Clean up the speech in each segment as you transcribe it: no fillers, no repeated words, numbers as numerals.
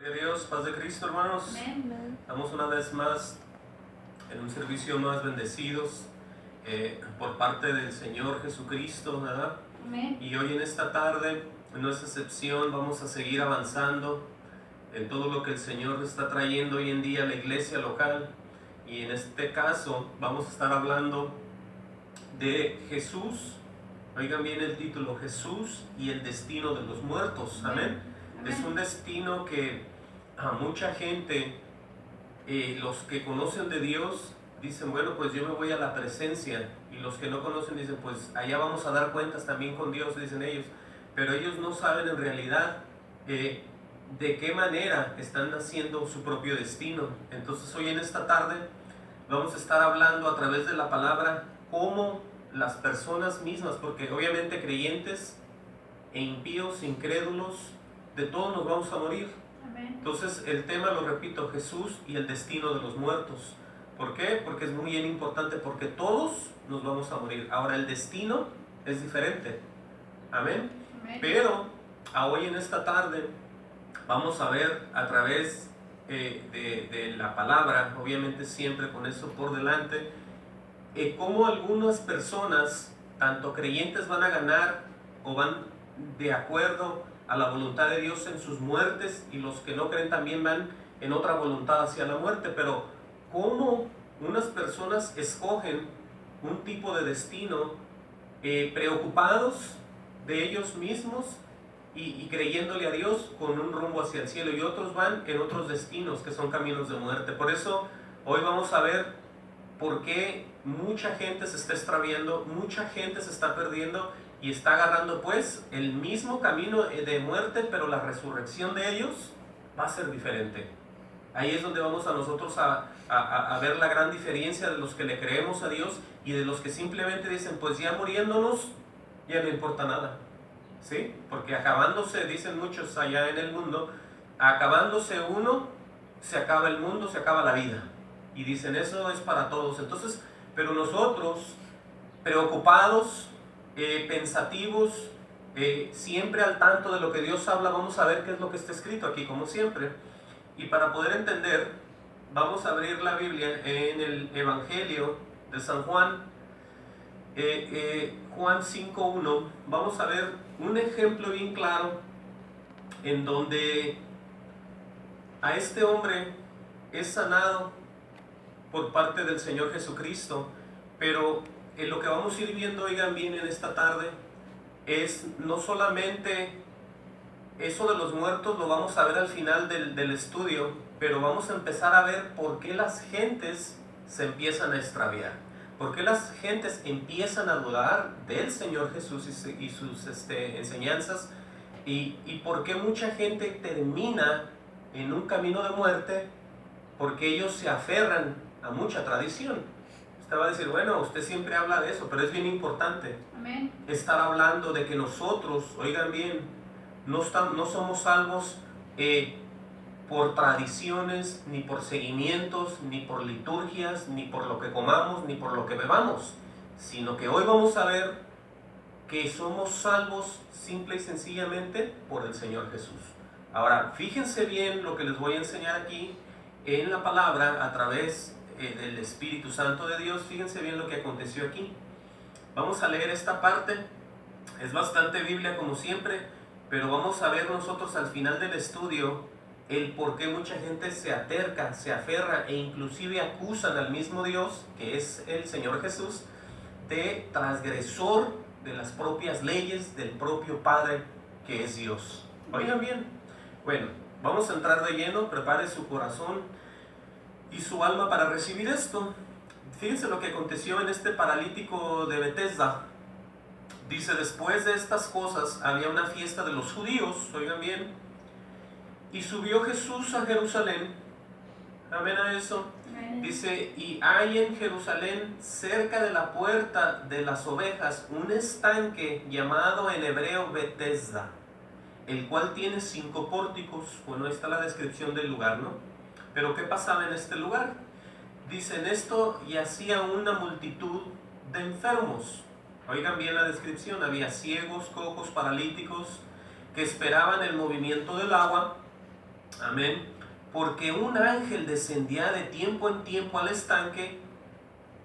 Gloria a Dios, paz de Cristo, hermanos. Amén. Estamos una vez más en un servicio más bendecidos por parte del Señor Jesucristo, ¿verdad? Amén. Y hoy en esta tarde, no es excepción, vamos a seguir avanzando en todo lo que el Señor está trayendo hoy en día a la iglesia local. Y en este caso vamos a estar hablando de Jesús. Oigan bien el título: Jesús y el destino de los muertos. Amén. Amén. Es un destino que a mucha gente, los que conocen de Dios, dicen, bueno, pues yo me voy a la presencia. Y los que no conocen dicen, pues allá vamos a dar cuentas también con Dios, dicen ellos. Pero ellos no saben en realidad de qué manera están haciendo su propio destino. Entonces hoy en esta tarde vamos a estar hablando a través de la palabra cómo las personas mismas, porque obviamente creyentes e impíos, incrédulos, de todos nos vamos a morir. Amén. Entonces el tema, lo repito, Jesús y el destino de los muertos. ¿Por qué? Porque es muy bien importante, porque todos nos vamos a morir. Ahora el destino es diferente. Amén. Amén. Pero hoy en esta tarde vamos a ver a través de la palabra, obviamente siempre con eso por delante, cómo algunas personas, tanto creyentes, van a ganar o van de acuerdo a la voluntad de Dios en sus muertes, y los que no creen también van en otra voluntad hacia la muerte. Pero cómo unas personas escogen un tipo de destino preocupados de ellos mismos y creyéndole a Dios con un rumbo hacia el cielo, y otros van en otros destinos que son caminos de muerte. Por eso hoy vamos a ver por qué mucha gente se está extraviando, mucha gente se está perdiendo y está agarrando pues el mismo camino de muerte, pero la resurrección de ellos va a ser diferente. Ahí es donde vamos a nosotros a ver la gran diferencia de los que le creemos a Dios y de los que simplemente dicen, pues ya muriéndonos, ya no importa nada. ¿Sí? Porque acabándose, dicen muchos allá en el mundo, acabándose uno, se acaba el mundo, se acaba la vida. Y dicen, eso es para todos. Entonces, pero nosotros, preocupados, pensativos, siempre al tanto de lo que Dios habla, vamos a ver qué es lo que está escrito aquí, como siempre. Y para poder entender, vamos a abrir la Biblia en el Evangelio de San Juan, Juan 5:1. Vamos a ver un ejemplo bien claro en donde a este hombre es sanado por parte del Señor Jesucristo. Pero en lo que vamos a ir viendo, oigan bien, en esta tarde, es no solamente eso de los muertos, lo vamos a ver al final del estudio, pero vamos a empezar a ver por qué las gentes se empiezan a extraviar, por qué las gentes empiezan a dudar del Señor Jesús y sus enseñanzas, y por qué mucha gente termina en un camino de muerte, porque ellos se aferran a mucha tradición. Usted va a decir, bueno, usted siempre habla de eso, pero es bien importante. Amén. Estar hablando de que nosotros, oigan bien, no somos salvos por tradiciones, ni por seguimientos, ni por liturgias, ni por lo que comamos, ni por lo que bebamos, sino que hoy vamos a ver que somos salvos simple y sencillamente por el Señor Jesús. Ahora, fíjense bien lo que les voy a enseñar aquí en la palabra a través del Espíritu Santo de Dios. Fíjense bien lo que aconteció aquí. Vamos a leer esta parte. Es bastante Biblia como siempre, pero vamos a ver nosotros al final del estudio el por qué mucha gente se aterca, se aferra e inclusive acusan al mismo Dios, que es el Señor Jesús, de transgresor de las propias leyes del propio Padre, que es Dios. Oigan bien. Bueno, vamos a entrar de lleno. Prepare su corazón y su alma para recibir esto. Fíjense lo que aconteció en este paralítico de Betesda. Dice, después de estas cosas había una fiesta de los judíos, oigan bien, y subió Jesús a Jerusalén. Amén a eso. Amén. Dice, y hay en Jerusalén, cerca de la puerta de las ovejas, un estanque llamado en hebreo Betesda, el cual tiene 5 pórticos. Bueno, ahí está la descripción del lugar, ¿no? Pero ¿qué pasaba en este lugar? Dice, en esto yacía una multitud de enfermos. Oigan bien la descripción, había ciegos, cojos, paralíticos, que esperaban el movimiento del agua, Amén. Porque un ángel descendía de tiempo en tiempo al estanque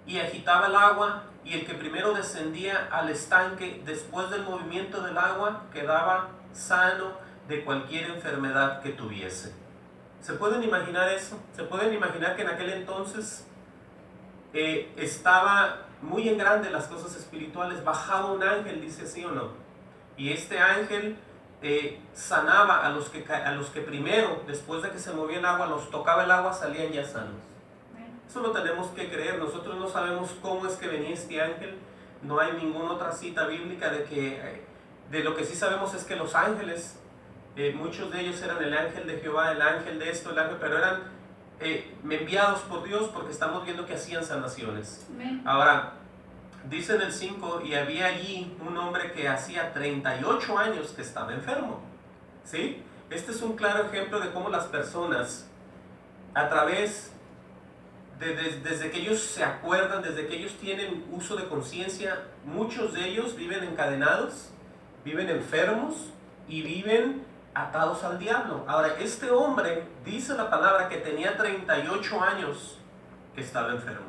y agitaba el agua, y el que primero descendía al estanque después del movimiento del agua quedaba sano de cualquier enfermedad que tuviese. ¿Se pueden imaginar eso? ¿Se pueden imaginar que en aquel entonces estaba muy en grande las cosas espirituales? Bajaba un ángel, dice sí o no, y este ángel sanaba a los que primero, después de que se movía el agua, los tocaba el agua, salían ya sanos. Eso lo tenemos que creer. Nosotros no sabemos cómo es que venía este ángel. No hay ninguna otra cita bíblica de lo que sí sabemos es que los ángeles, muchos de ellos eran el ángel de Jehová, el ángel de esto, el ángel, pero eran enviados por Dios, porque estamos viendo que hacían sanaciones. Ahora, dice en el 5, y había allí un hombre que hacía 38 años que estaba enfermo. ¿Sí? Este es un claro ejemplo de cómo las personas, a través desde que ellos se acuerdan, desde que ellos tienen uso de conciencia, muchos de ellos viven encadenados, viven enfermos y viven atados al diablo. Ahora, este hombre, dice la palabra, que tenía 38 años que estaba enfermo.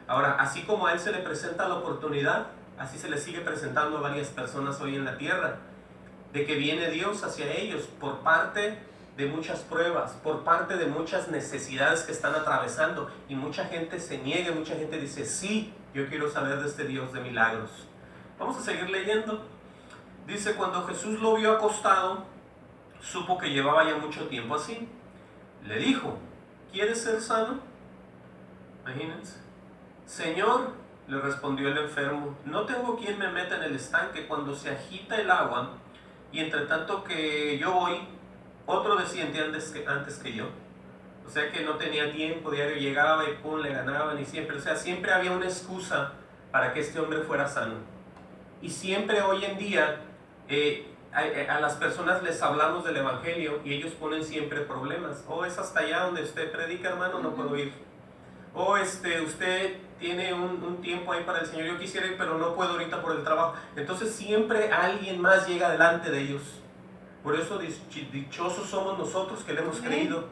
Ahora, así como a él se le presenta la oportunidad, así se le sigue presentando a varias personas hoy en la tierra, de que viene Dios hacia ellos por parte de muchas pruebas, por parte de muchas necesidades que están atravesando, y mucha gente se niega, mucha gente dice, sí, yo quiero saber de este Dios de milagros. Vamos a seguir leyendo. Dice, cuando Jesús lo vio acostado, supo que llevaba ya mucho tiempo así. Le dijo, ¿quieres ser sano? Imagínense. Señor, le respondió el enfermo, no tengo quien me meta en el estanque cuando se agita el agua, y entre tanto que yo voy, otro desciende antes que yo. O sea que no tenía tiempo, diario llegaba y pum, le ganaban, y siempre, o sea, siempre había una excusa para que este hombre fuera sano. Y siempre hoy en día a las personas les hablamos del evangelio y ellos ponen siempre problemas. Oh, es hasta allá donde usted predica, hermano, no puedo ir. Oh, usted tiene un tiempo ahí para el Señor, yo quisiera ir, pero no puedo ahorita por el trabajo. Entonces siempre alguien más llega delante de ellos. Por eso dichosos somos nosotros que le hemos creído.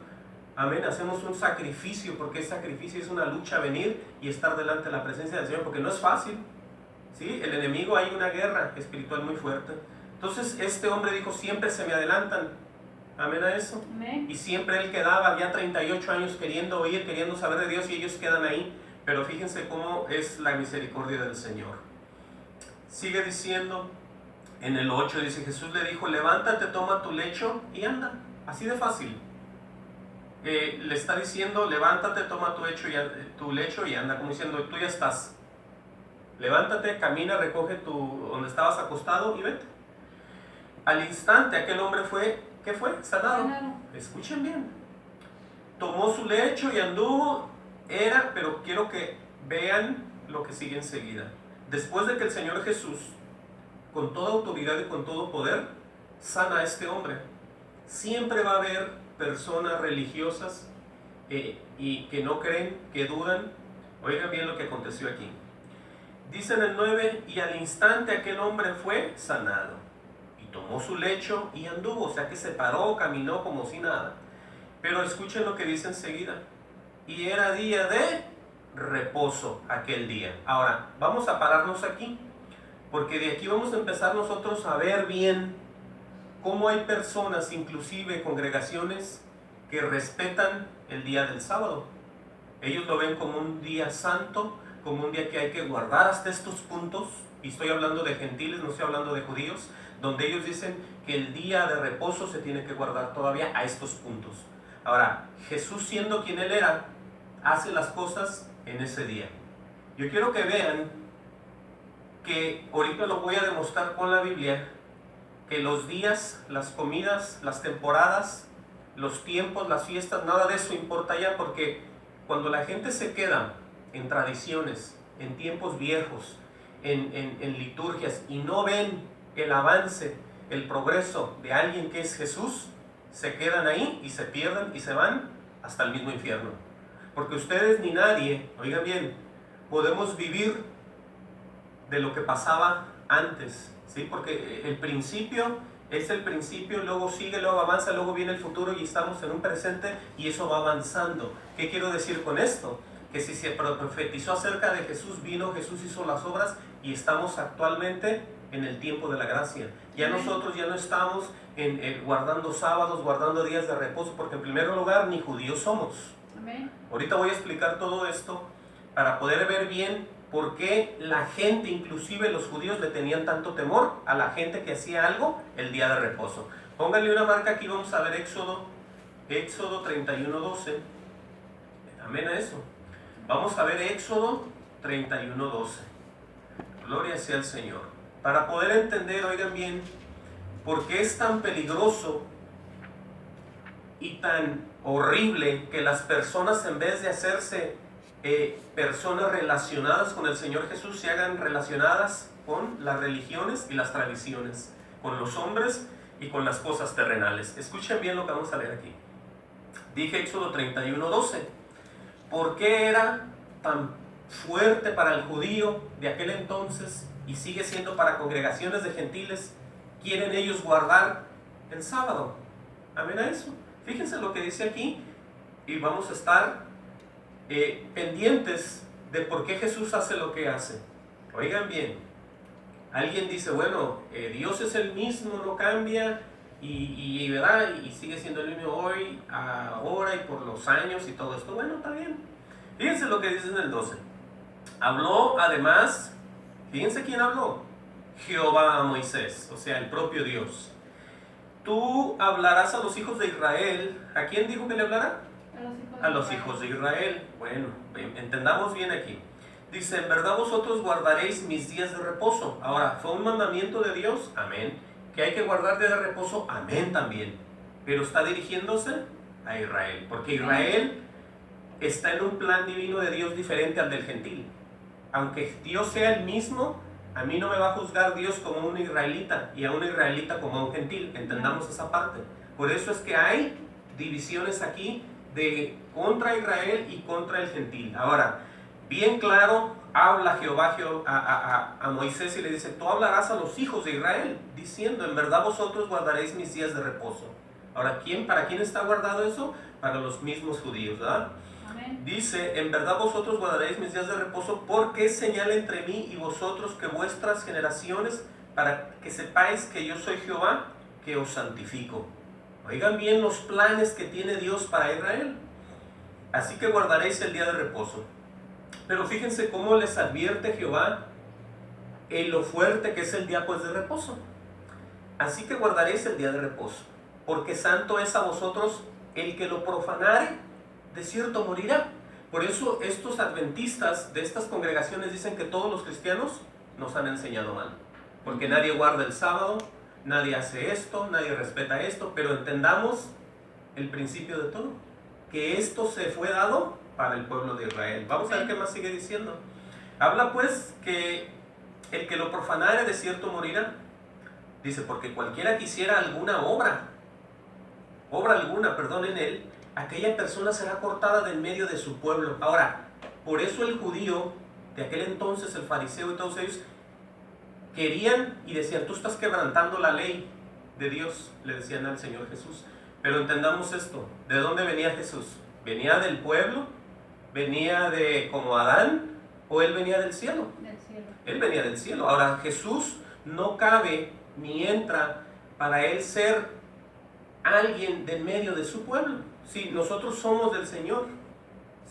Amén, hacemos un sacrificio, porque el sacrificio es una lucha a venir y estar delante de la presencia del Señor, porque no es fácil. ¿Sí? El enemigo, hay una guerra espiritual muy fuerte. Entonces este hombre dijo, siempre se me adelantan. Amén a eso. Amén. Y siempre él quedaba ya 38 años queriendo oír, queriendo saber de Dios, y ellos quedan ahí. Pero fíjense cómo es la misericordia del Señor. Sigue diciendo en el 8, dice, Jesús le dijo, levántate, toma tu lecho y anda. Así de fácil. Le está diciendo, levántate, toma tu lecho y anda, como diciendo, tú ya estás. Levántate, camina, recoge donde estabas acostado y vete. Al instante aquel hombre fue, ¿qué fue? Sanado. Escuchen bien. Tomó su lecho y anduvo, pero quiero que vean lo que sigue enseguida. Después de que el Señor Jesús, con toda autoridad y con todo poder, sana a este hombre, siempre va a haber personas religiosas y que no creen, que dudan. Oigan bien lo que aconteció aquí. Dice en el 9, y al instante aquel hombre fue sanado, y tomó su lecho y anduvo, o sea que se paró, caminó como si nada. Pero escuchen lo que dice enseguida, y era día de reposo aquel día. Ahora, vamos a pararnos aquí, porque de aquí vamos a empezar nosotros a ver bien cómo hay personas, inclusive congregaciones, que respetan el día del sábado. Ellos lo ven como un día santo, como un día que hay que guardar hasta estos puntos, y estoy hablando de gentiles, no estoy hablando de judíos, donde ellos dicen que el día de reposo se tiene que guardar todavía a estos puntos. Ahora, Jesús, siendo quien Él era, hace las cosas en ese día. Yo quiero que vean que ahorita lo voy a demostrar con la Biblia, que los días, las comidas, las temporadas, los tiempos, las fiestas, nada de eso importa ya, porque cuando la gente se queda en tradiciones, en tiempos viejos, en liturgias, y no ven el avance, el progreso de alguien que es Jesús, se quedan ahí y se pierden y se van hasta el mismo infierno. Porque ustedes ni nadie, oigan bien, podemos vivir de lo que pasaba antes, ¿sí? Porque el principio Es el principio, luego sigue, luego avanza, luego viene el futuro y estamos en un presente y eso va avanzando. ¿Qué quiero decir con esto? Que si se profetizó acerca de Jesús, vino, Jesús hizo las obras y estamos actualmente en el tiempo de la gracia. Ya nosotros ya no estamos guardando sábados, guardando días de reposo, porque en primer lugar ni judíos somos. Amén. Ahorita voy a explicar todo esto para poder ver bien por qué la gente, inclusive los judíos, le tenían tanto temor a la gente que hacía algo el día de reposo. Pónganle una marca aquí, vamos a ver Éxodo 31:12. Amén a eso. Vamos a ver Éxodo 31:12. Gloria sea al Señor. Para poder entender, oigan bien, por qué es tan peligroso y tan horrible que las personas, en vez de hacerse personas relacionadas con el Señor Jesús, se hagan relacionadas con las religiones y las tradiciones, con los hombres y con las cosas terrenales. Escuchen bien lo que vamos a leer aquí. Dije Éxodo 31:12. ¿Por qué era tan fuerte para el judío de aquel entonces y sigue siendo para congregaciones de gentiles? Quieren ellos guardar el sábado. Amén a eso. Fíjense lo que dice aquí y vamos a estar pendientes de por qué Jesús hace lo que hace. Oigan bien, alguien dice, bueno, Dios es el mismo, no cambia ¿verdad? Y sigue siendo el mismo hoy, ahora y por los años y todo esto. Bueno, está bien. Fíjense lo que dice en el 12. Habló además, fíjense quién habló, Jehová a Moisés, o sea, el propio Dios. Tú hablarás a los hijos de Israel. ¿A quién dijo que le hablará? A los hijos de Israel. Bueno, entendamos bien aquí. Dice, en verdad vosotros guardaréis mis días de reposo. Ahora, ¿fue un mandamiento de Dios? Amén. ¿Que hay que guardar días de reposo? Amén también. Pero está dirigiéndose a Israel, porque Israel está en un plan divino de Dios diferente al del gentil. Aunque Dios sea el mismo, a mí no me va a juzgar Dios como un israelita y a un israelita como a un gentil. Entendamos esa parte. Por eso es que hay divisiones aquí de contra Israel y contra el gentil. Ahora, bien claro, habla Jehová a Moisés y le dice, tú hablarás a los hijos de Israel, diciendo, en verdad vosotros guardaréis mis días de reposo. Ahora, ¿para quién está guardado eso? Para los mismos judíos, ¿verdad? Amén. Dice, en verdad vosotros guardaréis mis días de reposo, porque es señal entre mí y vosotros que vuestras generaciones, para que sepáis que yo soy Jehová, que os santifico. Oigan bien los planes que tiene Dios para Israel. Así que guardaréis el día de reposo. Pero fíjense cómo les advierte Jehová en lo fuerte que es el día pues de reposo. Así que guardaréis el día de reposo, porque santo es a vosotros el que lo profanare, de cierto morirá. Por eso estos adventistas de estas congregaciones dicen que todos los cristianos nos han enseñado mal, porque nadie guarda el sábado, nadie hace esto, nadie respeta esto, pero entendamos el principio de todo, que esto se fue dado para el pueblo de Israel. Vamos a ver qué más sigue diciendo. Habla pues que el que lo profanare de cierto morirá. Dice, porque cualquiera que hiciera alguna obra en él, aquella persona será cortada del medio de su pueblo. Ahora, por eso el judío de aquel entonces, el fariseo y todos ellos, querían y decían, tú estás quebrantando la ley de Dios, le decían al Señor Jesús. Pero entendamos esto, ¿de dónde venía Jesús? ¿Venía del pueblo? ¿Venía de como Adán? ¿O él venía del cielo? Del cielo. Él venía del cielo. Ahora, Jesús no cabe ni entra para él ser alguien de en medio de su pueblo. Sí, nosotros somos del Señor.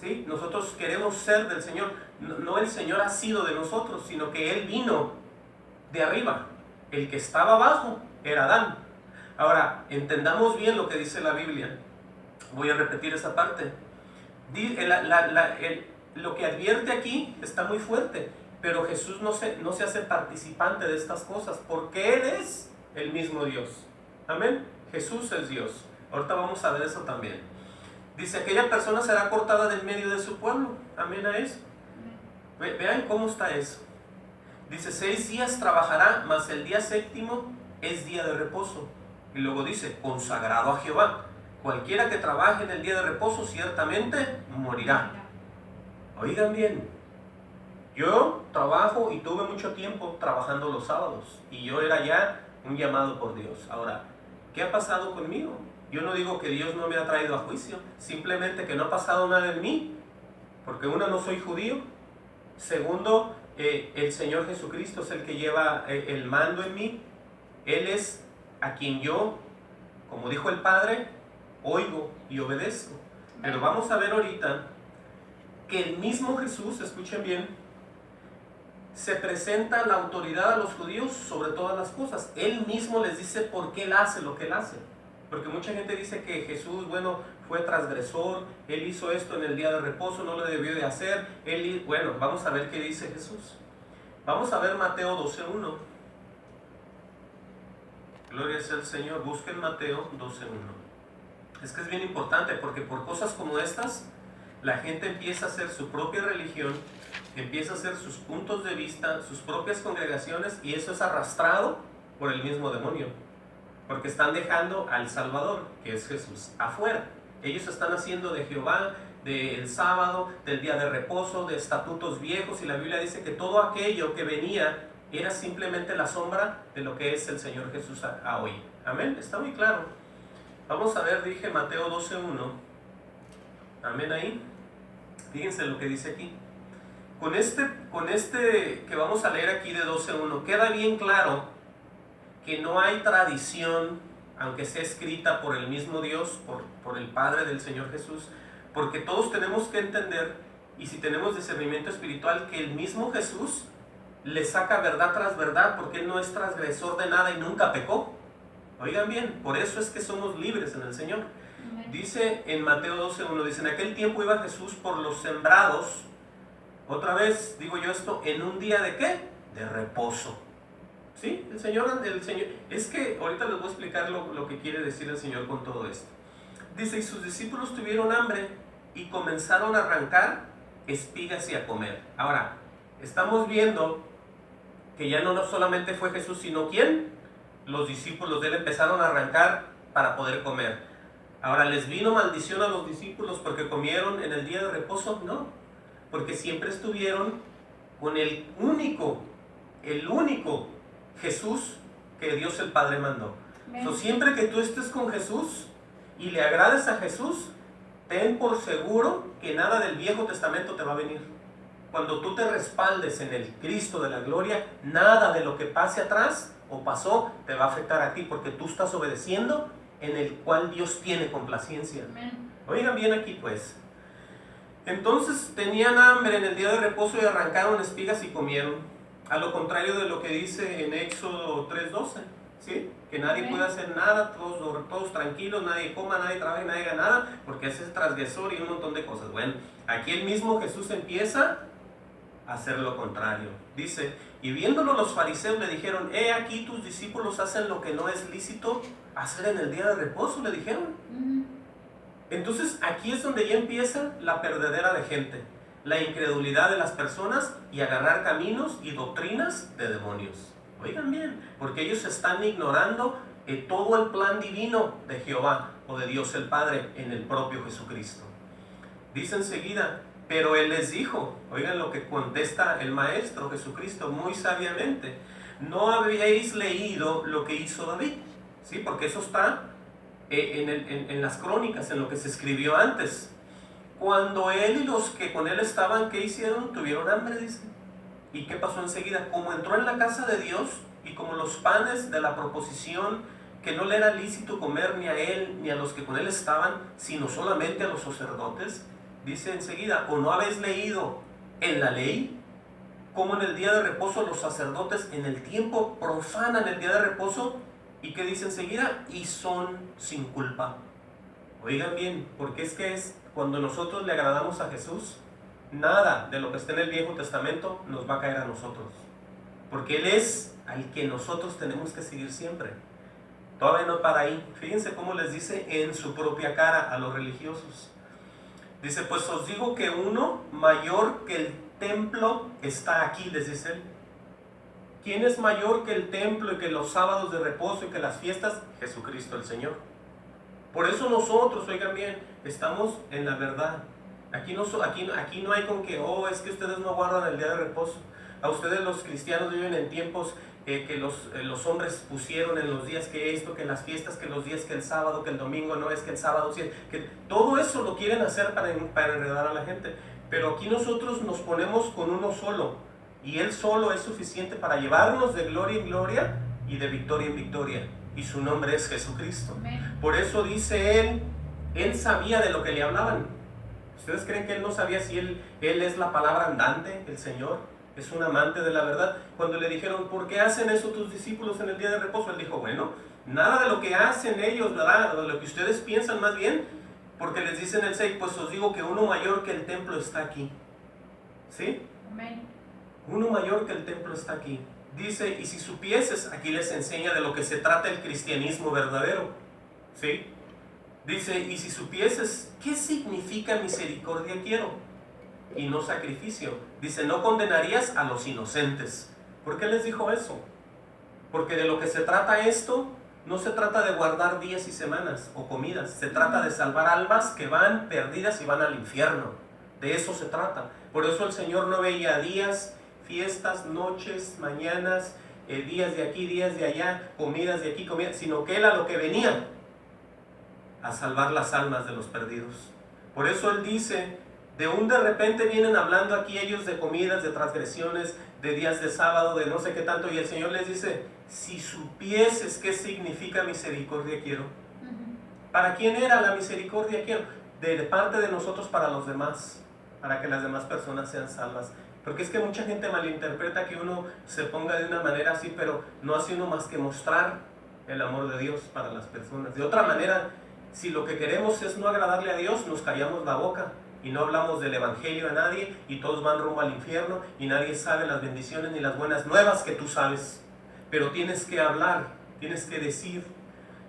¿Sí? Nosotros queremos ser del Señor. No el Señor ha sido de nosotros, sino que Él vino de arriba. El que estaba abajo era Adán. Ahora, entendamos bien lo que dice la Biblia. Voy a repetir esa parte. Lo que advierte aquí está muy fuerte, pero Jesús no se hace participante de estas cosas, porque Él es el mismo Dios. Amén. Jesús es Dios. Ahorita vamos a ver eso también. Dice, aquella persona será cortada del medio de su pueblo. Amén a eso. Vean cómo está eso. Dice, 6 días trabajará, mas el día séptimo es día de reposo. Y luego dice, consagrado a Jehová. Cualquiera que trabaje en el día de reposo ciertamente morirá. Oigan bien, yo trabajo y tuve mucho tiempo trabajando los sábados. Y yo era ya un llamado por Dios. Ahora, ¿qué ha pasado conmigo? Yo no digo que Dios no me ha traído a juicio, simplemente que no ha pasado nada en mí, porque uno, no soy judío. Segundo, el Señor Jesucristo es el que lleva el mando en mí. Él es a quien yo, como dijo el Padre, oigo y obedezco. Pero vamos a ver ahorita que el mismo Jesús, escuchen bien, se presenta la autoridad a los judíos sobre todas las cosas. Él mismo les dice por qué Él hace lo que Él hace. Porque mucha gente dice que Jesús, bueno, fue transgresor, Él hizo esto en el día de reposo, no lo debió de hacer. Bueno, vamos a ver qué dice Jesús. Vamos a ver Mateo 12:1. Gloria sea al Señor. Busquen Mateo 12:1. Es que es bien importante, porque por cosas como estas, la gente empieza a hacer su propia religión, empieza a hacer sus puntos de vista, sus propias congregaciones, y eso es arrastrado por el mismo demonio, porque están dejando al Salvador, que es Jesús, afuera. Ellos están haciendo de Jehová, del sábado, del día de reposo, de estatutos viejos, y la Biblia dice que todo aquello que venía era simplemente la sombra de lo que es el Señor Jesús a hoy. Amén, está muy claro. Vamos a ver, dije Mateo 12:1. Amén ahí. Fíjense lo que dice aquí. Con este que vamos a leer aquí de 12:1, queda bien claro que no hay tradición, aunque sea escrita por el mismo Dios, por el Padre del Señor Jesús, porque todos tenemos que entender, y si tenemos discernimiento espiritual, que el mismo Jesús le saca verdad tras verdad, porque Él no es transgresor de nada y nunca pecó. Oigan bien, por eso es que somos libres en el Señor. Dice en Mateo 12:1, dice: en aquel tiempo iba Jesús por los sembrados, otra vez digo yo esto, en un día de ¿qué? De reposo. ¿Sí? El Señor, es que ahorita les voy a explicar lo que quiere decir el Señor con todo esto. Dice: y sus discípulos tuvieron hambre y comenzaron a arrancar espigas y a comer. Ahora, estamos viendo que ya no solamente fue Jesús, sino ¿quién? Los discípulos de Él empezaron a arrancar para poder comer. Ahora, ¿les vino maldición a los discípulos porque comieron en el día de reposo? No, porque siempre estuvieron con el único Jesús que Dios el Padre mandó. So, siempre que tú estés con Jesús y le agrades a Jesús, ten por seguro que nada del Viejo Testamento te va a venir. Cuando tú te respaldes en el Cristo de la gloria, nada de lo que pase atrás o pasó te va a afectar a ti, porque tú estás obedeciendo en el cual Dios tiene complacencia. Amén. Oigan bien aquí pues. Entonces tenían hambre en el día de reposo y arrancaron espigas y comieron. A lo contrario de lo que dice en Éxodo 3:12, ¿sí? Que nadie puede hacer nada, todos tranquilos, nadie coma, nadie trabaje, nadie haga nada, porque ese es transgresor y un montón de cosas. Bueno, aquí el mismo Jesús empieza a hacer lo contrario. Dice: y viéndolo los fariseos le dijeron: he aquí tus discípulos hacen lo que no es lícito hacer en el día de reposo, le dijeron. Entonces aquí es donde ya empieza la perdedera de gente, la incredulidad de las personas y agarrar caminos y doctrinas de demonios. Oigan bien, porque ellos están ignorando todo el plan divino de Jehová o de Dios el Padre en el propio Jesucristo. Dice enseguida: pero Él les dijo, oigan lo que contesta el Maestro Jesucristo muy sabiamente: ¿no habéis leído lo que hizo David? ¿Sí? Porque eso está en las crónicas, en lo que se escribió antes. Cuando él y los que con él estaban, ¿qué hicieron? Tuvieron hambre, dice. ¿Y qué pasó enseguida? Como entró en la casa de Dios, y como los panes de la proposición, que no le era lícito comer ni a él ni a los que con él estaban, sino solamente a los sacerdotes, dice enseguida: ¿o no habéis leído en la ley cómo en el día de reposo los sacerdotes en el tiempo profanan el día de reposo? ¿Y qué dice enseguida? Y son sin culpa. Oigan bien, porque es cuando nosotros le agradamos a Jesús, nada de lo que está en el Viejo Testamento nos va a caer a nosotros, porque Él es al que nosotros tenemos que seguir siempre. Todavía no para ahí. Fíjense cómo les dice en su propia cara a los religiosos. Dice: pues os digo que uno mayor que el templo está aquí, les dice Él. ¿Quién es mayor que el templo y que los sábados de reposo y que las fiestas? Jesucristo el Señor. Por eso nosotros, oigan bien, estamos en la verdad. Aquí no hay con que, es que ustedes no guardan el día de reposo. A ustedes los cristianos viven en tiempos que los hombres pusieron en los días que esto, que las fiestas, que los días, que el sábado, que el domingo no es, que el sábado sí, que todo eso lo quieren hacer para enredar a la gente. Pero aquí nosotros nos ponemos con uno solo, y Él solo es suficiente para llevarnos de gloria en gloria y de victoria en victoria, y su nombre es Jesucristo. Por eso dice Él sabía de lo que le hablaban. ¿Ustedes creen que Él no sabía si Él es la palabra andante, el Señor? Es un amante de la verdad. Cuando le dijeron, ¿por qué hacen eso tus discípulos en el día de reposo? Él dijo, bueno, nada de lo que hacen ellos, ¿verdad? De lo que ustedes piensan más bien, porque les dicen el 6, pues os digo que uno mayor que el templo está aquí. ¿Sí? Amén. Uno mayor que el templo está aquí. Dice, y si supieses, aquí les enseña de lo que se trata el cristianismo verdadero. ¿Sí? Dice, y si supieses, ¿qué significa misericordia quiero? Y no sacrificio. Dice, no condenarías a los inocentes. ¿Por qué les dijo eso? Porque de lo que se trata esto, no se trata de guardar días y semanas o comidas. Se trata de salvar almas que van perdidas y van al infierno. De eso se trata. Por eso el Señor no veía días, fiestas, noches, mañanas, días de aquí, días de allá, comidas de aquí, comidas, sino que Él a lo que venía, a salvar las almas de los perdidos. Por eso Él dice, de repente vienen hablando aquí ellos de comidas, de transgresiones, de días de sábado, de no sé qué tanto, y el Señor les dice, si supieses qué significa misericordia quiero. ¿Para quién era la misericordia quiero? De parte de nosotros para los demás, para que las demás personas sean salvas. Porque es que mucha gente malinterpreta que uno se ponga de una manera así, pero no hace uno más que mostrar el amor de Dios para las personas. De otra manera, si lo que queremos es no agradarle a Dios, nos callamos la boca y no hablamos del evangelio a nadie, y todos van rumbo al infierno y nadie sabe las bendiciones ni las buenas nuevas que tú sabes. Pero tienes que hablar, tienes que decir.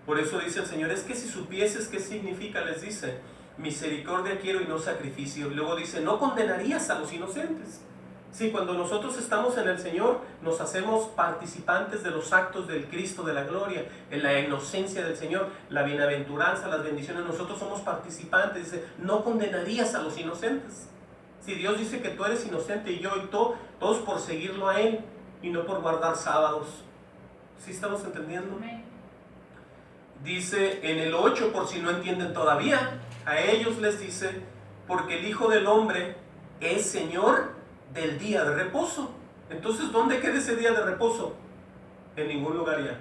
Por eso dice el Señor, es que si supieses qué significa, les dice, misericordia quiero y no sacrificio. Luego dice, no condenarías a los inocentes. Sí, cuando nosotros estamos en el Señor, nos hacemos participantes de los actos del Cristo de la gloria, en la inocencia del Señor, la bienaventuranza, las bendiciones. Nosotros somos participantes. Dice, no condenarías a los inocentes. Si Dios dice que tú eres inocente y yo y tú, todos por seguirlo a Él y no por guardar sábados. ¿Sí estamos entendiendo? Amén. Dice en el 8, por si no entienden todavía, a ellos les dice, porque el Hijo del Hombre es Señor del día de reposo. Entonces, ¿dónde queda ese día de reposo? En ningún lugar ya.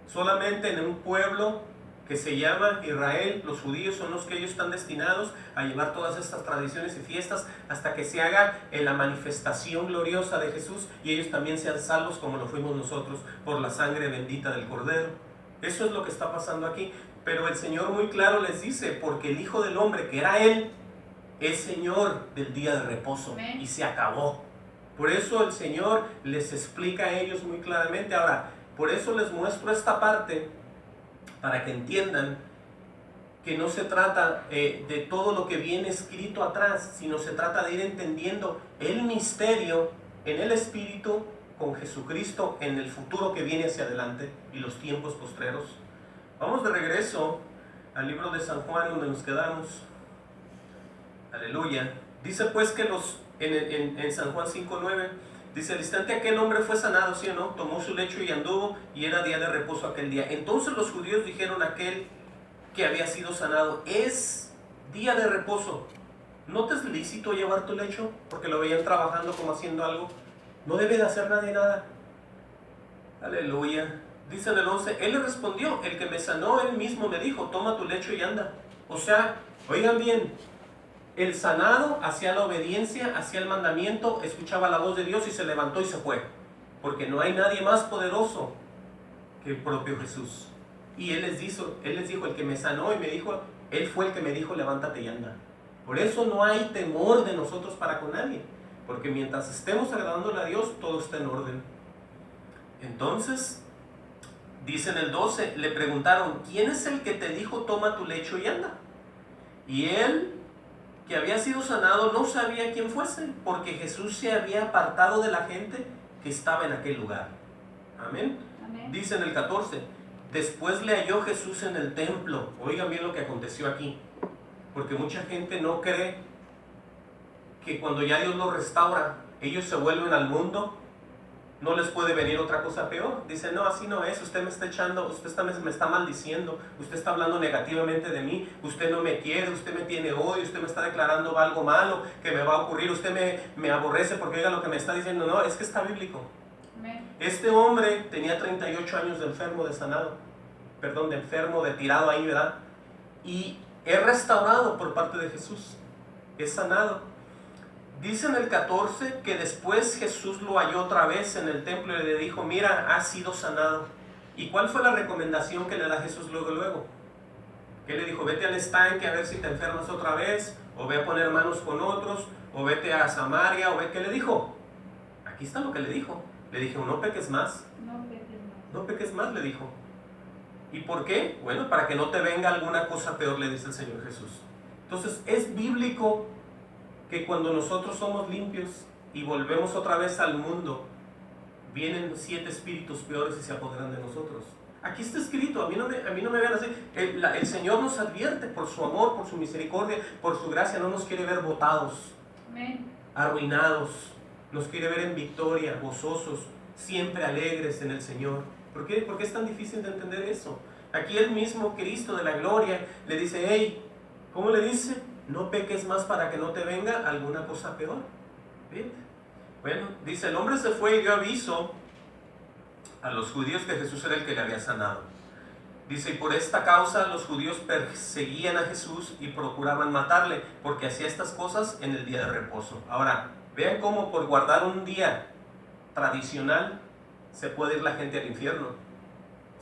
Solamente en un pueblo que se llama Israel. Los judíos son los que ellos están destinados a llevar todas estas tradiciones y fiestas hasta que se haga en la manifestación gloriosa de Jesús y ellos también sean salvos como lo fuimos nosotros por la sangre bendita del Cordero. Eso es lo que está pasando aquí. Pero el Señor muy claro les dice, porque el Hijo del Hombre, que era Él, es Señor del día de reposo. Amén. Y se acabó. Por eso el Señor les explica a ellos muy claramente. Ahora, por eso les muestro esta parte, para que entiendan que no se trata de todo lo que viene escrito atrás, sino se trata de ir entendiendo el misterio en el Espíritu con Jesucristo en el futuro que viene hacia adelante y los tiempos postreros. Vamos de regreso al libro de San Juan, donde nos quedamos. Aleluya. Dice pues que en San Juan 5:9, dice, al instante aquel hombre fue sanado, ¿sí o no? Tomó su lecho y anduvo, y era día de reposo aquel día. Entonces los judíos dijeron a aquel que había sido sanado, es día de reposo, ¿no te es lícito llevar tu lecho? Porque lo veían trabajando como haciendo algo. No debe de hacer nadie nada. Aleluya. Dice en el 11, él le respondió, el que me sanó, él mismo me dijo, toma tu lecho y anda. O sea, oigan bien, el sanado hacía la obediencia, hacía el mandamiento, escuchaba la voz de Dios y se levantó y se fue. Porque no hay nadie más poderoso que el propio Jesús. Y Él les dijo, el que me sanó y me dijo, Él fue el que me dijo, levántate y anda. Por eso no hay temor de nosotros para con nadie. Porque mientras estemos agradándole a Dios, todo está en orden. Entonces, dice en el 12, le preguntaron, ¿quién es el que te dijo, toma tu lecho y anda? Y él, que había sido sanado, no sabía quién fuese, porque Jesús se había apartado de la gente que estaba en aquel lugar. Amén. Amén. Dice en el 14, después le halló Jesús en el templo. Oigan bien lo que aconteció aquí, porque mucha gente no cree que cuando ya Dios los restaura, ellos se vuelven al mundo No les puede venir otra cosa peor. Dice, no, así no es, usted me está echando, me está maldiciendo, usted está hablando negativamente de mí, usted no me quiere, usted me tiene odio, usted me está declarando algo malo que me va a ocurrir, usted me aborrece porque oiga lo que me está diciendo. No, es que está bíblico. Este hombre tenía 38 años de enfermo, de enfermo, de tirado ahí, ¿verdad? Y es restaurado por parte de Jesús, es sanado. Dice en el 14 que después Jesús lo halló otra vez en el templo y le dijo, mira, has sido sanado. ¿Y cuál fue la recomendación que le da Jesús luego? ¿Qué le dijo? Vete al estanque a ver si te enfermas otra vez, o ve a poner manos con otros, o vete a Samaria, o ve. ¿Qué le dijo? Aquí está lo que le dijo. Le dijo, no peques más. No peques más, le dijo. ¿Y por qué? Bueno, para que no te venga alguna cosa peor, le dice el Señor Jesús. Entonces, es bíblico que cuando nosotros somos limpios y volvemos otra vez al mundo, vienen 7 espíritus peores y se apoderan de nosotros. Aquí está escrito, a mí no me vean así. El Señor nos advierte por su amor, por su misericordia, por su gracia. No nos quiere ver botados, arruinados. Nos quiere ver en victoria, gozosos, siempre alegres en el Señor. ¿Por qué? ¿Por qué es tan difícil de entender eso? Aquí el mismo Cristo de la gloria le dice, hey, ¿cómo le dice? No peques más para que no te venga alguna cosa peor. ¿Bien? Bueno, dice, el hombre se fue y dio aviso a los judíos que Jesús era el que le había sanado. Dice, y por esta causa los judíos perseguían a Jesús y procuraban matarle, porque hacía estas cosas en el día de reposo. Ahora, vean cómo por guardar un día tradicional se puede ir la gente al infierno.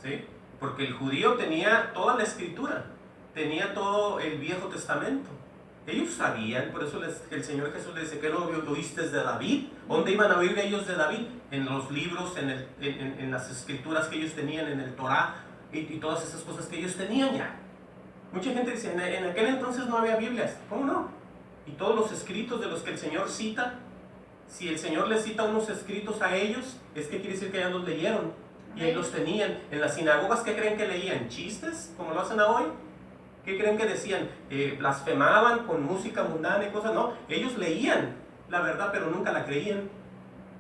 ¿Sí? Porque el judío tenía toda la escritura, tenía todo el Viejo Testamento. Ellos sabían, por eso el Señor Jesús les dice, ¿qué no oíste de David? ¿Dónde iban a oír ellos de David? En los libros, en las escrituras que ellos tenían, en el Torá y todas esas cosas que ellos tenían ya. Mucha gente dice, en aquel entonces no había Biblias. ¿Cómo no? Y todos los escritos de los que el Señor cita, si el Señor les cita unos escritos a ellos, es que quiere decir que ya los leyeron y ahí los tenían. En las sinagogas, ¿qué creen que leían? ¿Chistes? ¿Como lo hacen hoy? ¿Qué creen que decían? Blasfemaban con música mundana y cosas. No, ellos leían la verdad, pero nunca la creían.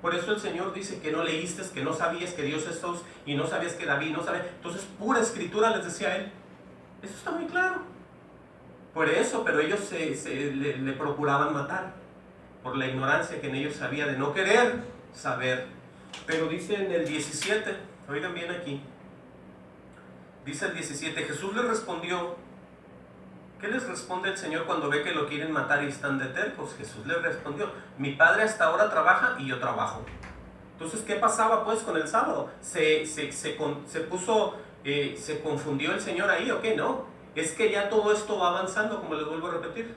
Por eso el Señor dice que no leíste, que no sabías que Dios es Dios y no sabías que David no sabía. Entonces, pura escritura les decía él. Eso está muy claro. Por eso, pero ellos le procuraban matar, por la ignorancia que en ellos había de no querer saber. Pero dice en el 17, oigan bien aquí, dice el 17, Jesús les respondió. ¿Qué les responde el Señor cuando ve que lo quieren matar y están de tercos? Jesús les respondió, mi Padre hasta ahora trabaja y yo trabajo. Entonces, ¿qué pasaba pues con el sábado? ¿Se confundió el Señor ahí o qué? No, es que ya todo esto va avanzando, como les vuelvo a repetir.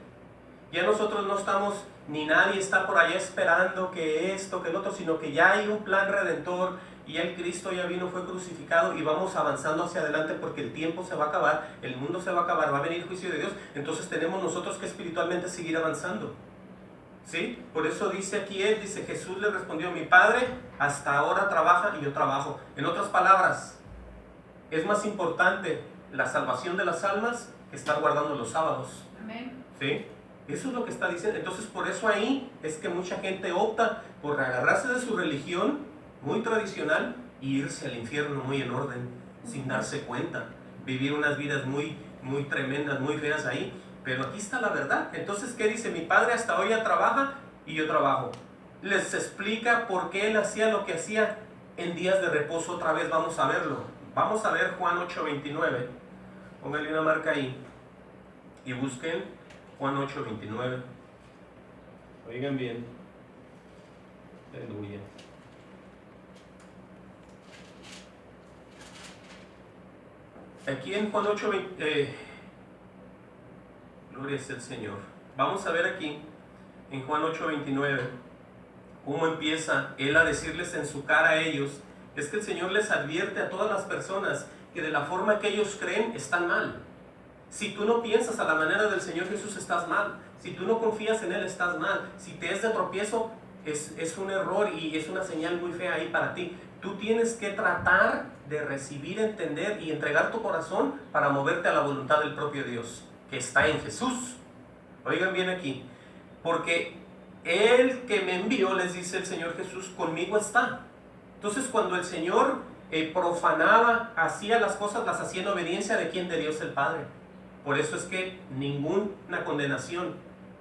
Ya nosotros no estamos, ni nadie está por allá esperando que esto, que el otro, sino que ya hay un plan redentor. Y el Cristo ya vino, fue crucificado y vamos avanzando hacia adelante porque el tiempo se va a acabar, el mundo se va a acabar, va a venir el juicio de Dios. Entonces tenemos nosotros que espiritualmente seguir avanzando. ¿Sí? Por eso dice aquí él, dice Jesús le respondió, mi Padre hasta ahora trabaja y yo trabajo. En otras palabras, es más importante la salvación de las almas que estar guardando los sábados. Amén. ¿Sí? Eso es lo que está diciendo. Entonces por eso ahí es que mucha gente opta por agarrarse de su religión muy tradicional y irse al infierno muy en orden, sin darse cuenta, vivir unas vidas muy tremendas, muy feas ahí. Pero aquí está la verdad. Entonces, ¿qué dice? Mi Padre hasta hoy ya trabaja y yo trabajo. Les explica por qué él hacía lo que hacía en días de reposo. Otra vez vamos a verlo. Vamos a ver Juan 8:29. Pónganle una marca ahí y busquen Juan 8:29. Oigan bien. Aleluya. Aquí en Juan 8, gloria es el Señor. Vamos a ver aquí en Juan 8:29 cómo empieza él a decirles en su cara a ellos. Es que el Señor les advierte a todas las personas que de la forma que ellos creen están mal. Si tú no piensas a la manera del Señor Jesús, estás mal. Si tú no confías en Él, estás mal. Si te es de tropiezo, es un error y es una señal muy fea ahí para ti. Tú tienes que tratar de recibir, entender y entregar tu corazón para moverte a la voluntad del propio Dios, que está en Jesús. Oigan bien aquí, porque el que me envió, les dice el Señor Jesús, conmigo está. Entonces cuando el Señor profanaba, hacía las cosas, las hacía en obediencia de quién, de Dios el Padre. Por eso es que ninguna condenación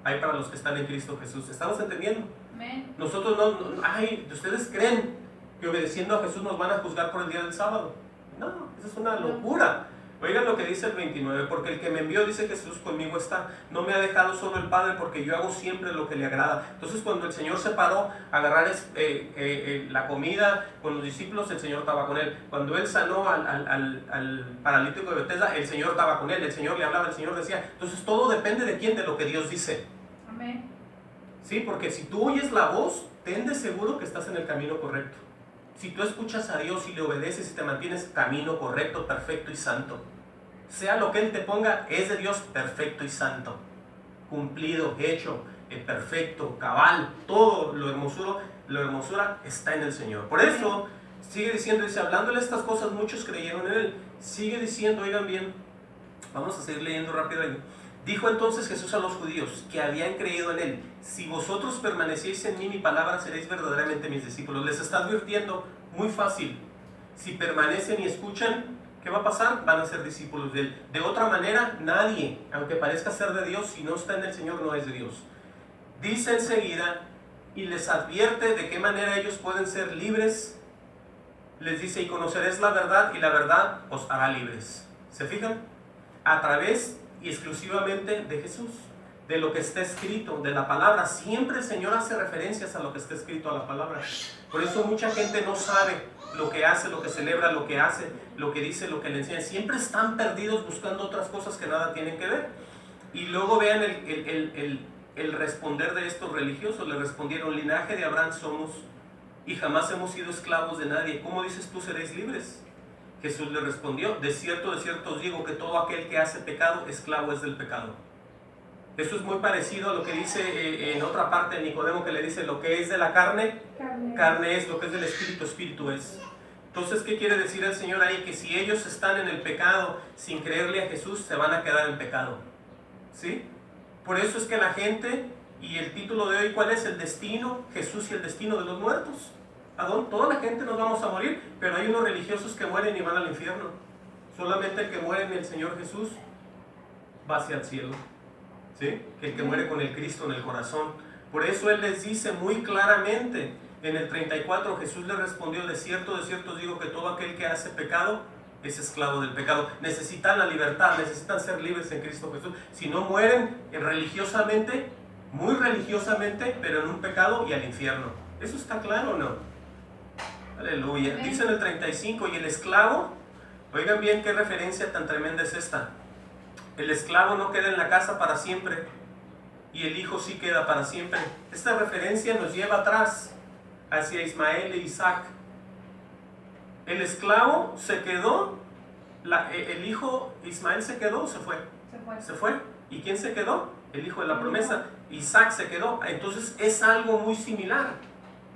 hay para los que están en Cristo Jesús. ¿Estamos entendiendo? Amén. Nosotros ustedes creen que obedeciendo a Jesús nos van a juzgar por el día del sábado. No, eso es una locura. Oigan lo que dice el 29, porque el que me envió, dice Jesús, conmigo está. No me ha dejado solo el Padre, porque yo hago siempre lo que le agrada. Entonces cuando el Señor se paró a agarrar la comida con los discípulos, el Señor estaba con él. Cuando él sanó al paralítico de Betesda, el Señor estaba con él. El Señor le hablaba, el Señor decía. Entonces todo depende de quién, de lo que Dios dice. Amén. Sí, porque si tú oyes la voz, ten de seguro que estás en el camino correcto. Si tú escuchas a Dios y le obedeces y te mantienes camino correcto, perfecto y santo, sea lo que Él te ponga, es de Dios perfecto y santo, cumplido, hecho, perfecto, cabal, todo lo hermosura está en el Señor. Por eso sigue diciendo, dice, hablándole estas cosas, muchos creyeron en Él. Sigue diciendo, oigan bien, vamos a seguir leyendo rápido ahí. Dijo entonces Jesús a los judíos que habían creído en Él: si vosotros permanecéis en mí, mi palabra, seréis verdaderamente mis discípulos. Les está advirtiendo muy fácil. Si permanecen y escuchan, ¿qué va a pasar? Van a ser discípulos de Él. De otra manera, nadie, aunque parezca ser de Dios, si no está en el Señor, no es de Dios. Dice enseguida y les advierte de qué manera ellos pueden ser libres. Les dice, y conoceréis la verdad, y la verdad os hará libres. ¿Se fijan? A través y exclusivamente de Jesús, de lo que está escrito, de la palabra. Siempre el Señor hace referencias a lo que está escrito, a la palabra. Por eso mucha gente no sabe lo que hace, lo que celebra, lo que hace, lo que dice, lo que le enseña. Siempre están perdidos buscando otras cosas que nada tienen que ver. Y luego vean el responder de estos religiosos. Le respondieron: linaje de Abraham somos y jamás hemos sido esclavos de nadie. ¿Cómo dices tú seréis libres? Jesús le respondió: de cierto os digo que todo aquel que hace pecado, esclavo es del pecado. Eso es muy parecido a lo que dice en otra parte de Nicodemo, que le dice: lo que es de la carne, carne es; lo que es del espíritu, espíritu es. Entonces, ¿qué quiere decir el Señor ahí? Que si ellos están en el pecado sin creerle a Jesús, se van a quedar en pecado. ¿Sí? Por eso es que la gente, y el título de hoy, ¿cuál es? El destino, Jesús y el destino de los muertos. ¿A dónde? Toda la gente nos vamos a morir, pero hay unos religiosos que mueren y van al infierno. Solamente el que muere en el Señor Jesús va hacia el cielo. ¿Sí? Que el que muere con el Cristo en el corazón. Por eso Él les dice muy claramente en el 34, Jesús le respondió: de cierto os digo que todo aquel que hace pecado es esclavo del pecado. Necesitan la libertad, necesitan ser libres en Cristo Jesús. Si no, mueren religiosamente, muy religiosamente, pero en un pecado y al infierno. ¿Eso está claro o no? Aleluya. Dice en el 35, y el esclavo, oigan bien qué referencia tan tremenda es esta. El esclavo no queda en la casa para siempre, y el hijo sí queda para siempre. Esta referencia nos lleva atrás, hacia Ismael e Isaac. El esclavo se quedó, el hijo Ismael se quedó o se fue. Se fue. ¿Y quién se quedó? El hijo de la promesa. Isaac se quedó. Entonces es algo muy similar.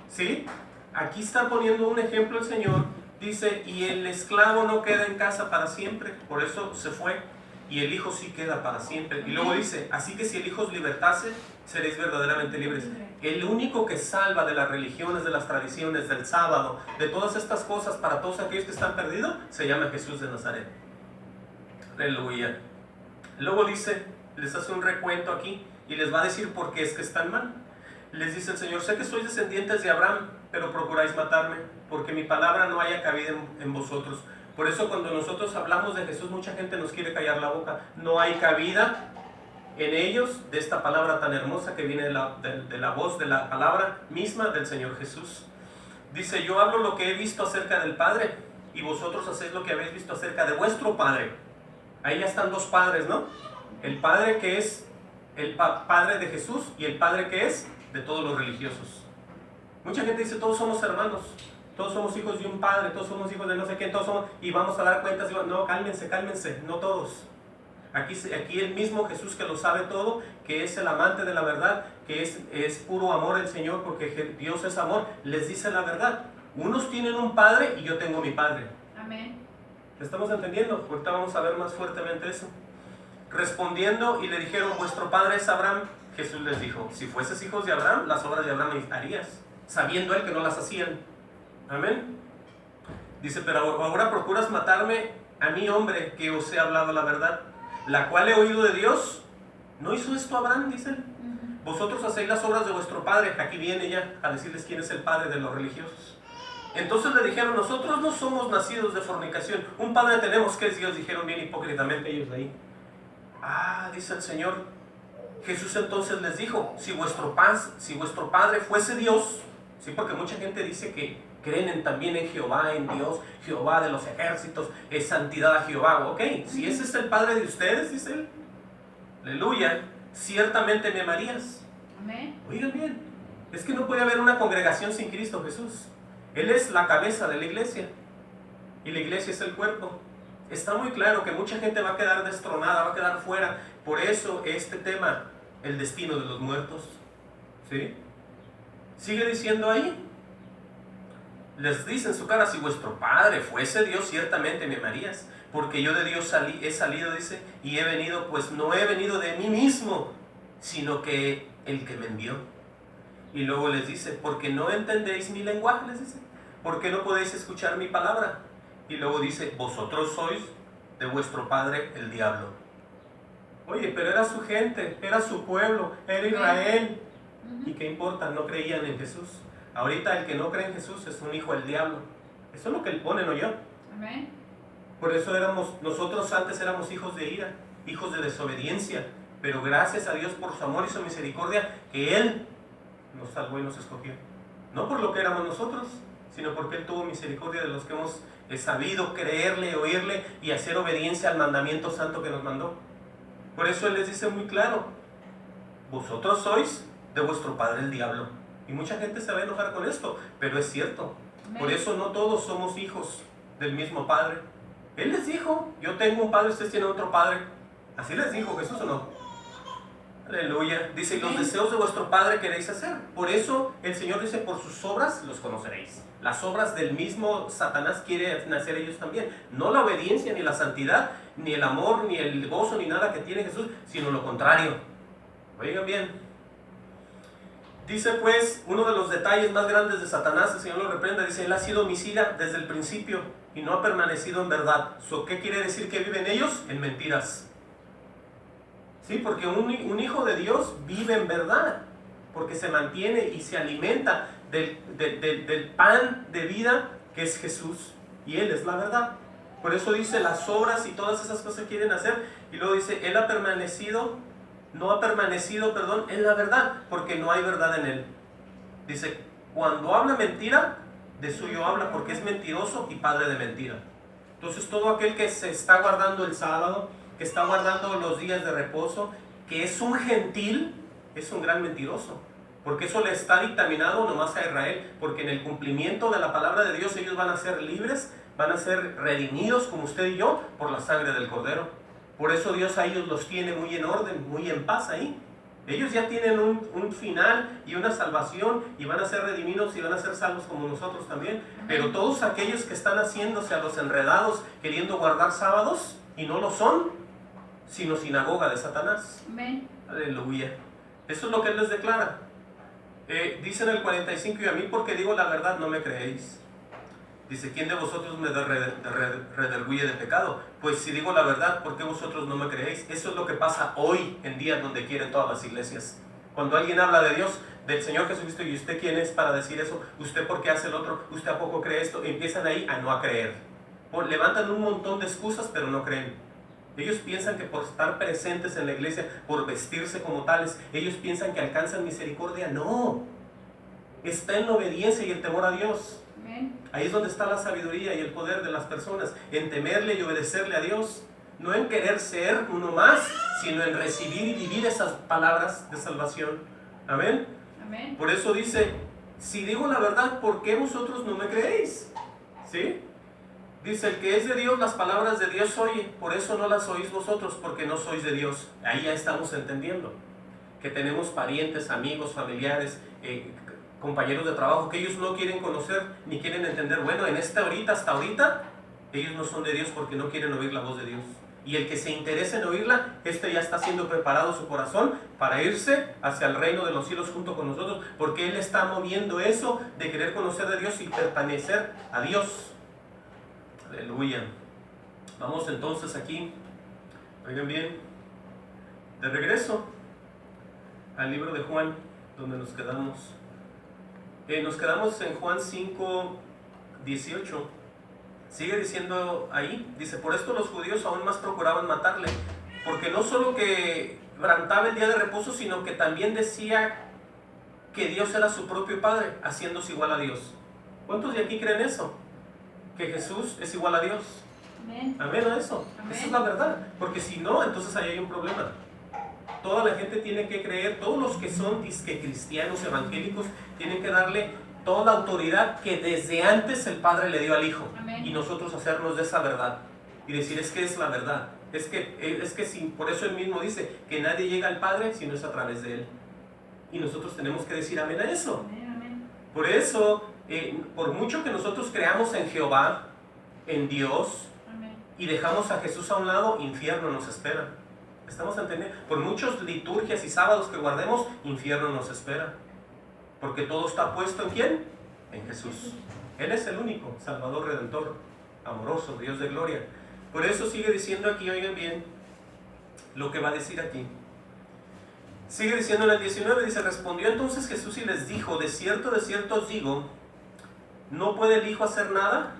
¿Sí? Aquí está poniendo un ejemplo el Señor. Dice: y el esclavo no queda en casa para siempre, por eso se fue. Y el hijo sí queda para siempre. Y luego dice: así que si el hijo os libertase, seréis verdaderamente libres. El único que salva de las religiones, de las tradiciones, del sábado, de todas estas cosas, para todos aquellos que están perdidos, se llama Jesús de Nazaret. Aleluya. Luego dice, les hace un recuento aquí y les va a decir por qué es que están mal. Les dice el Señor: sé que sois descendientes de Abraham, pero procuráis matarme, porque mi palabra no haya cabida en vosotros. Por eso cuando nosotros hablamos de Jesús, mucha gente nos quiere callar la boca. No hay cabida en ellos de esta palabra tan hermosa que viene de la voz, de la palabra misma del Señor Jesús. Dice: yo hablo lo que he visto acerca del Padre, y vosotros hacéis lo que habéis visto acerca de vuestro Padre. Ahí ya están dos padres, ¿no? El Padre que es el Padre de Jesús, y el Padre que es de todos los religiosos. Mucha gente dice: todos somos hermanos, todos somos hijos de un padre, todos somos hijos de no sé quién, todos somos, y vamos a dar cuentas. No, cálmense, no todos. Aquí el mismo Jesús, que lo sabe todo, que es el amante de la verdad, que es puro amor el Señor, porque Dios es amor, les dice la verdad. Unos tienen un padre y yo tengo mi padre. Amén. ¿Estamos entendiendo? Ahorita vamos a ver más fuertemente eso. Respondiendo y le dijeron: vuestro padre es Abraham. Jesús les dijo: si fueses hijos de Abraham, las obras de Abraham harías, sabiendo él que no las hacían. Amén. Dice, pero ahora procuras matarme a mí, hombre, que os he hablado la verdad, la cual he oído de Dios. ¿No hizo esto Abraham? Dice él. Vosotros hacéis las obras de vuestro padre. Aquí viene ya a decirles quién es el padre de los religiosos. Entonces le dijeron, nosotros no somos nacidos de fornicación, un padre tenemos que es Dios. Dijeron bien hipócritamente ellos de ahí. Dice el Señor, Jesús entonces les dijo, si vuestro padre fuese Dios, sí, porque mucha gente dice que creen también en Jehová, en Dios, Jehová de los ejércitos, es santidad a Jehová. Ok, si ese es el padre de ustedes, dice él, aleluya, ciertamente me amarías. Amén. Oigan bien, es que no puede haber una congregación sin Cristo Jesús. Él es la cabeza de la iglesia y la iglesia es el cuerpo. Está muy claro que mucha gente va a quedar destronada, va a quedar fuera. Por eso este tema, el destino de los muertos, ¿sí? Sigue diciendo ahí, les dice en su cara, si vuestro padre fuese Dios, ciertamente me amarías, porque yo de Dios he salido, dice, y he venido, pues no he venido de mí mismo, sino que el que me envió. Y luego les dice, porque no entendéis mi lenguaje, les dice, porque no podéis escuchar mi palabra. Y luego dice, vosotros sois de vuestro padre el diablo. Oye, pero era su gente, era su pueblo, era Israel. ¿Y qué importa? No creían en Jesús. Ahorita el que no cree en Jesús es un hijo del diablo. Eso es lo que él pone, no yo. Amén. Por eso nosotros antes éramos hijos de ira, hijos de desobediencia. Pero gracias a Dios por su amor y su misericordia, que Él nos salvó y nos escogió. No por lo que éramos nosotros, sino porque Él tuvo misericordia de los que hemos sabido creerle, oírle y hacer obediencia al mandamiento santo que nos mandó. Por eso Él les dice muy claro, vosotros sois de vuestro padre el diablo. Y mucha gente se va a enojar con esto, pero es cierto. Por eso no todos somos hijos del mismo padre. Él les dijo, yo tengo un padre, ustedes tienen otro padre. Así les dijo Jesús, ¿o no? Aleluya. Dice, los deseos de vuestro padre queréis hacer. Por eso el Señor dice, por sus obras los conoceréis. Las obras del mismo Satanás quiere hacer ellos también. No la obediencia, ni la santidad, ni el amor, ni el gozo, ni nada que tiene Jesús, sino lo contrario. Oigan bien. Dice pues, uno de los detalles más grandes de Satanás, el Señor lo reprende, dice, él ha sido homicida desde el principio y no ha permanecido en verdad. ¿Qué quiere decir que viven ellos? En mentiras. Sí, porque un hijo de Dios vive en verdad, porque se mantiene y se alimenta del pan de vida que es Jesús, y Él es la verdad. Por eso dice, las obras y todas esas cosas que quieren hacer, y luego dice, Él no ha permanecido, en la verdad, porque no hay verdad en Él. Dice, cuando habla mentira, de suyo habla, porque es mentiroso y padre de mentira. Entonces todo aquel que se está guardando el sábado, que está guardando los días de reposo, que es un gentil, es un gran mentiroso, porque eso le está dictaminado nomás a Israel, porque en el cumplimiento de la palabra de Dios ellos van a ser libres, van a ser redimidos como usted y yo por la sangre del Cordero. Por eso Dios a ellos los tiene muy en orden, muy en paz ahí. Ellos ya tienen un final y una salvación, y van a ser redimidos y van a ser salvos como nosotros también. Pero todos aquellos que están haciéndose a los enredados, queriendo guardar sábados, y no lo son, sino sinagoga de Satanás. Amén. Aleluya. Eso es lo que Él les declara. Dice en el 45, y a mí porque digo la verdad no me creéis. Dice, ¿quién de vosotros me redarguye de pecado? Pues si digo la verdad, ¿por qué vosotros no me creéis? Eso es lo que pasa hoy en día donde quieren todas las iglesias. Cuando alguien habla de Dios, del Señor Jesucristo, ¿y usted quién es para decir eso? ¿Usted por qué hace el otro? ¿Usted a poco cree esto? Empiezan ahí a no creer. Levantan un montón de excusas, pero no creen. Ellos piensan que por estar presentes en la iglesia, por vestirse como tales, ellos piensan que alcanzan misericordia. No, está en la obediencia y el temor a Dios. Ahí es donde está la sabiduría y el poder de las personas, en temerle y obedecerle a Dios, no en querer ser uno más, sino en recibir y vivir esas palabras de salvación. Amén. Amén. Por eso dice, si digo la verdad, ¿por qué vosotros no me creéis? ¿Sí? Dice, el que es de Dios, las palabras de Dios oye, por eso no las oís vosotros, porque no sois de Dios. Ahí ya estamos entendiendo que tenemos parientes, amigos, familiares, compañeros de trabajo que ellos no quieren conocer ni quieren entender. Bueno, hasta ahorita, ellos no son de Dios porque no quieren oír la voz de Dios. Y el que se interese en oírla, ya está siendo preparado su corazón para irse hacia el reino de los cielos junto con nosotros, porque Él está moviendo eso de querer conocer de Dios y pertenecer a Dios. Aleluya. Vamos entonces aquí, oigan bien, de regreso al libro de Juan, donde nos quedamos. Nos quedamos en Juan 5:18. Sigue diciendo ahí, dice: por esto los judíos aún más procuraban matarle, porque no solo que quebrantaba el día de reposo, sino que también decía que Dios era su propio Padre, haciéndose igual a Dios. ¿Cuántos de aquí creen eso? Que Jesús es igual a Dios. Amén. Amén a eso. Amén. Esa es la verdad, porque si no, entonces ahí hay un problema. Toda la gente tiene que creer, todos los que son disque cristianos evangélicos tienen que darle toda la autoridad que desde antes el Padre le dio al Hijo. Amén. Y nosotros hacernos de esa verdad y decir: es que es la verdad, es que sí. Por eso Él mismo dice que nadie llega al Padre si no es a través de Él, y nosotros tenemos que decir amén a eso. Amén, amén. Por eso, por mucho que nosotros creamos en Jehová, en Dios, amén, y dejamos a Jesús a un lado, infierno nos espera. ¿Estamos entendiendo? Por muchas liturgias y sábados que guardemos, infierno nos espera. Porque todo está puesto ¿en quién? En Jesús. Él es el único Salvador, Redentor, amoroso, Dios de gloria. Por eso sigue diciendo aquí, oigan bien lo que va a decir aquí. Sigue diciendo en el 19, dice: respondió entonces Jesús y les dijo: de cierto os digo, no puede el Hijo hacer nada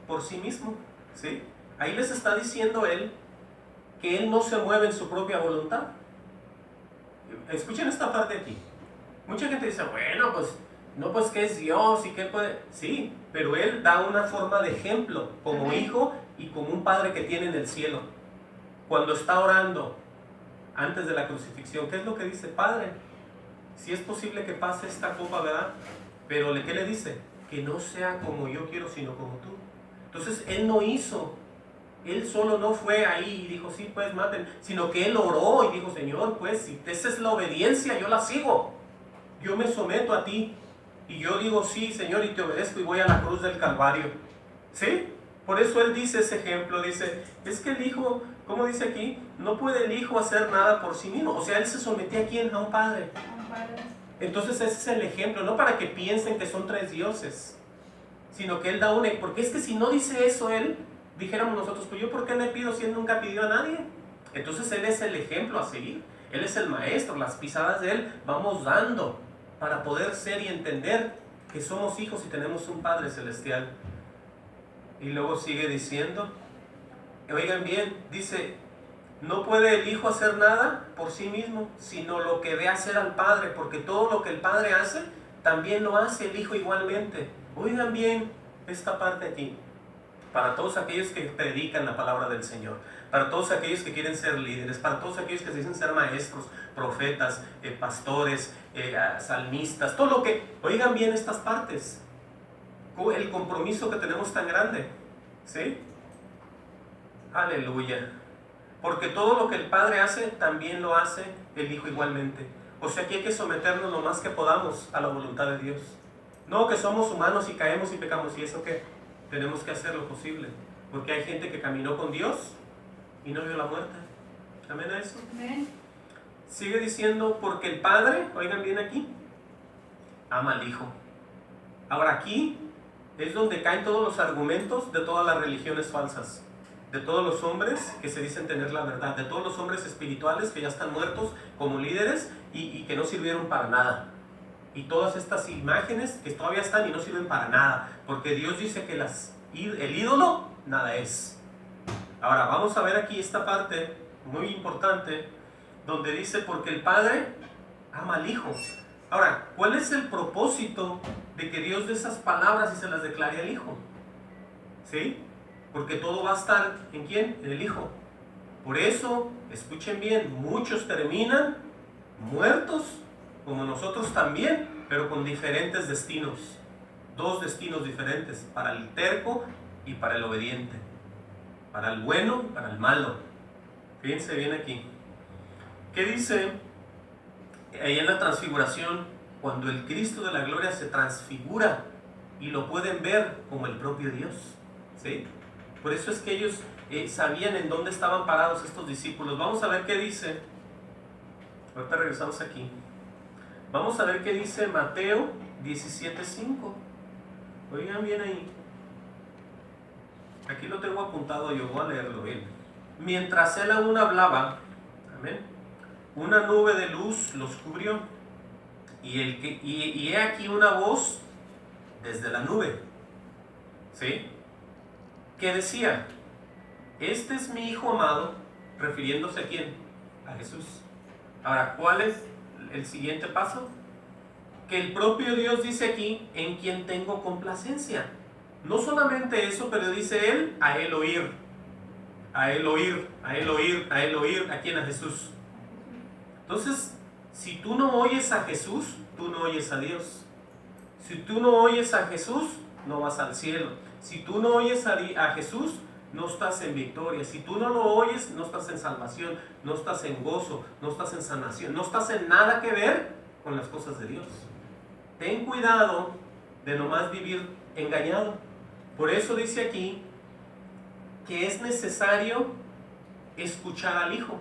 por sí mismo. ¿Sí? Ahí les está diciendo Él que Él no se mueve en su propia voluntad. Escuchen esta parte aquí. Mucha gente dice: bueno, pues no, pues que es Dios y que puede. Sí, pero Él da una forma de ejemplo como Amén. Hijo y como un Padre que tiene en el cielo. Cuando está orando antes de la crucifixión, ¿qué es lo que dice? Padre, si es posible que pase esta copa, ¿verdad? Pero ¿qué le dice? Que no sea como yo quiero, sino como tú. Entonces Él no hizo, Él solo no fue ahí y dijo: sí, pues maten, sino que Él oró y dijo: Señor, pues si esa es la obediencia, yo la sigo. Yo me someto a ti y yo digo: sí, Señor, y te obedezco, y voy a la cruz del Calvario. ¿Sí? Por eso Él dice ese ejemplo, dice: es que el Hijo, ¿cómo dice aquí? No puede el Hijo hacer nada por sí mismo. O sea, Él se sometía ¿a quién? A un Padre. Entonces ese es el ejemplo, no para que piensen que son tres dioses, sino que Él da una. Porque es que si no dice eso Él, dijéramos nosotros: pues yo ¿por qué le pido si Él nunca pidió a nadie? Entonces Él es el ejemplo a seguir, Él es el maestro, las pisadas de Él vamos dando para poder ser y entender que somos hijos y tenemos un Padre celestial. Y luego sigue diciendo, oigan bien, dice: no puede el Hijo hacer nada por sí mismo, sino lo que ve hacer al Padre, porque todo lo que el Padre hace, también lo hace el Hijo igualmente. Oigan bien esta parte aquí, para todos aquellos que predican la palabra del Señor, para todos aquellos que quieren ser líderes, para todos aquellos que se dicen ser maestros, profetas, pastores, salmistas, todo lo que... Oigan bien estas partes, el compromiso que tenemos tan grande, ¿sí? Aleluya. Porque todo lo que el Padre hace, también lo hace el Hijo igualmente. O sea que hay que someternos lo más que podamos a la voluntad de Dios. No que somos humanos y caemos y pecamos, y eso que tenemos que hacer lo posible. Porque hay gente que caminó con Dios y no vio la muerte. ¿Amén a eso? Amén. Sigue diciendo: porque el Padre, oigan bien aquí, ama al Hijo. Ahora aquí es donde caen todos los argumentos de todas las religiones falsas, de todos los hombres que se dicen tener la verdad, de todos los hombres espirituales que ya están muertos como líderes y que no sirvieron para nada. Y todas estas imágenes que todavía están y no sirven para nada, porque Dios dice que el ídolo nada es. Ahora vamos a ver aquí esta parte muy importante donde dice: porque el Padre ama al Hijo. Ahora, ¿cuál es el propósito de que Dios dé esas palabras y se las declare al Hijo? ¿Sí? Porque todo va a estar ¿en quién? En el Hijo. Por eso, escuchen bien, muchos terminan muertos, como nosotros también, pero con diferentes destinos. Dos destinos diferentes, para el terco y para el obediente, para el bueno y para el malo. Fíjense bien aquí. ¿Qué dice ahí en la transfiguración? Cuando el Cristo de la gloria se transfigura y lo pueden ver como el propio Dios. ¿Sí? Por eso es que ellos sabían en dónde estaban parados estos discípulos. Vamos a ver qué dice. Ahorita regresamos aquí. Vamos a ver qué dice Mateo 17:5. Oigan bien ahí. Aquí lo tengo apuntado, yo voy a leerlo bien. Mientras él aún hablaba, amén, una nube de luz los cubrió. Y he aquí una voz desde la nube, ¿sí?, que decía: este es mi hijo amado, refiriéndose a quién, a Jesús. Ahora, ¿cuál es el siguiente paso? Que el propio Dios dice aquí: en quien tengo complacencia. No solamente eso, pero dice él: a él oír, a él oír, a él oír, a él oír. ¿A quién? A Jesús. Entonces, si tú no oyes a Jesús, tú no oyes a Dios. Si tú no oyes a Jesús, no vas al cielo. Si tú no oyes a Jesús, no estás en victoria. Si tú no lo oyes, no estás en salvación, no estás en gozo, no estás en sanación, no estás en nada que ver con las cosas de Dios. Ten cuidado de nomás vivir engañado. Por eso dice aquí que es necesario escuchar al Hijo,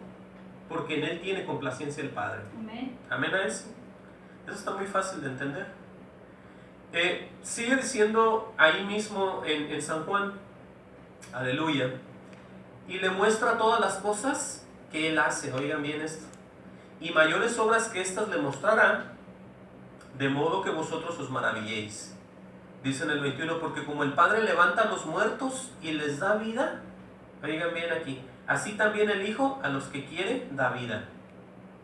porque en Él tiene complacencia el Padre. Amén. Amén a eso. Eso está muy fácil de entender. Sigue diciendo ahí mismo en San Juan, aleluya, y le muestra todas las cosas que Él hace. Oigan bien esto: y mayores obras que estas le mostrará, de modo que vosotros os maravilléis. Dice en el 21, porque como el Padre levanta a los muertos y les da vida, oigan bien aquí, así también el Hijo a los que quiere da vida.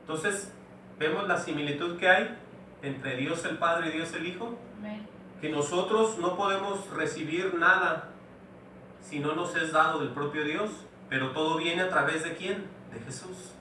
Entonces, vemos la similitud que hay entre Dios el Padre y Dios el Hijo. Amén. Que nosotros no podemos recibir nada si no nos es dado del propio Dios, pero todo viene a través de ¿quién? De Jesús.